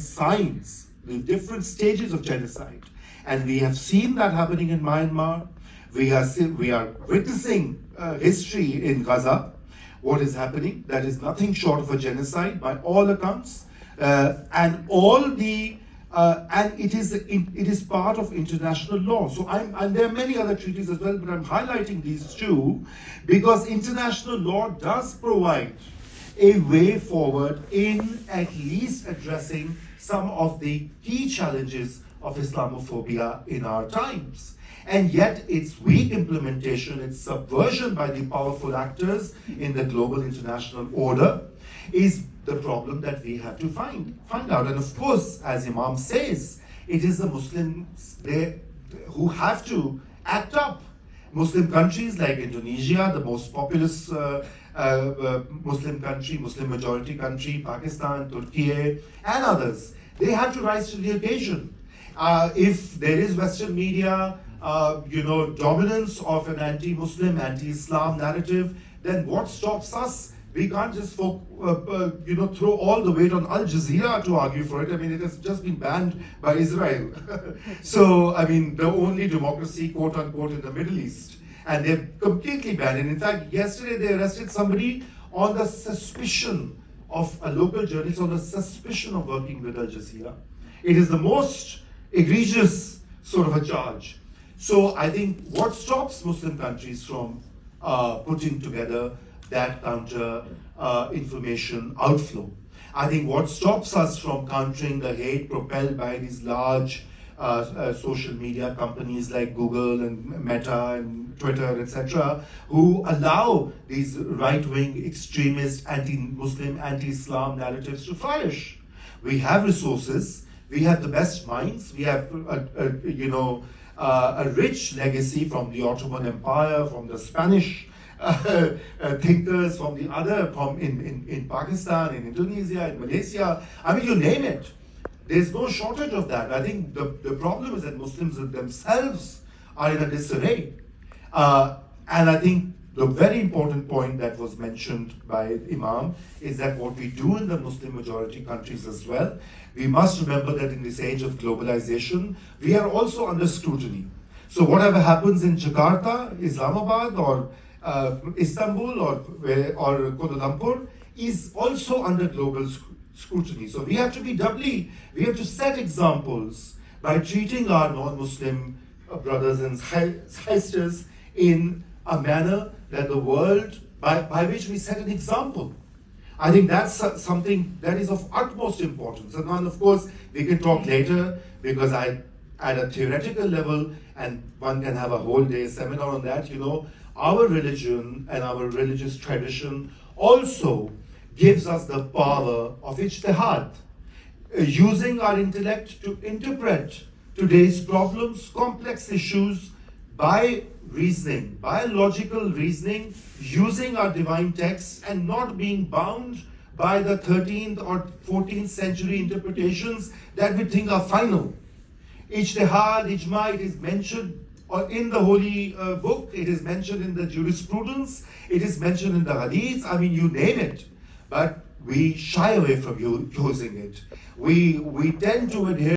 signs, the different stages of genocide. And we have seen that happening in Myanmar. We are witnessing history in Gaza. What is happening? That is nothing short of a genocide by all accounts. And it is part of international law. So and there are many other treaties as well, but I'm highlighting these two because international law does provide a way forward in at least addressing some of the key challenges of Islamophobia in our times. And yet its weak implementation, its subversion by the powerful actors in the global international order is the problem that we have to find out. And of course, as Imam says, it is the Muslims who have to act up. Muslim countries like Indonesia, the most populous Muslim country, Muslim majority country, Pakistan, Turkey, and others, they have to rise to the occasion. If there is Western media, dominance of an anti-Muslim, anti-Islam narrative, then what stops us? We can't just throw all the weight on Al Jazeera to argue for it. I mean, it has just been banned by Israel. So, I mean, the only democracy, quote unquote, in the Middle East. And they've completely banned it. In fact, yesterday they arrested somebody on the suspicion of a local journalist on the suspicion of working with Al Jazeera. It is the most egregious sort of a charge. So I think what stops Muslim countries from putting together that counter information outflow? I think what stops us from countering the hate propelled by these large social media companies like Google and Meta and Twitter, etc., who allow these right-wing extremist, anti-Muslim, anti-Islam narratives to flourish. We have resources, we have the best minds, we have a rich legacy from the Ottoman Empire, from the Spanish thinkers, from the other, in Pakistan, in Indonesia, in Malaysia. I mean, you name it. There's no shortage of that. I think the problem is that Muslims themselves are in a disarray. And I think the very important point that was mentioned by Imam is that what we do in the Muslim majority countries as well, we must remember that in this age of globalization, we are also under scrutiny. So whatever happens in Jakarta, Islamabad, or Istanbul, or Kuala Lumpur, is also under global scrutiny. So we have to we have to set examples by treating our non-Muslim brothers and sisters in a manner that the world, by which we set an example. I think that's something that is of utmost importance. And of course, we can talk later because at a theoretical level, and one can have a whole day seminar on that, our religion and our religious tradition also gives us the power of ijtihad, using our intellect to interpret today's problems, complex issues, by reasoning, by logical reasoning, using our divine texts and not being bound by the 13th or 14th century interpretations that we think are final. Ijtihad, ijma, it is mentioned in the holy book, it is mentioned in the jurisprudence, it is mentioned in the hadith, I mean, you name it. But we shy away from using it. We tend to adhere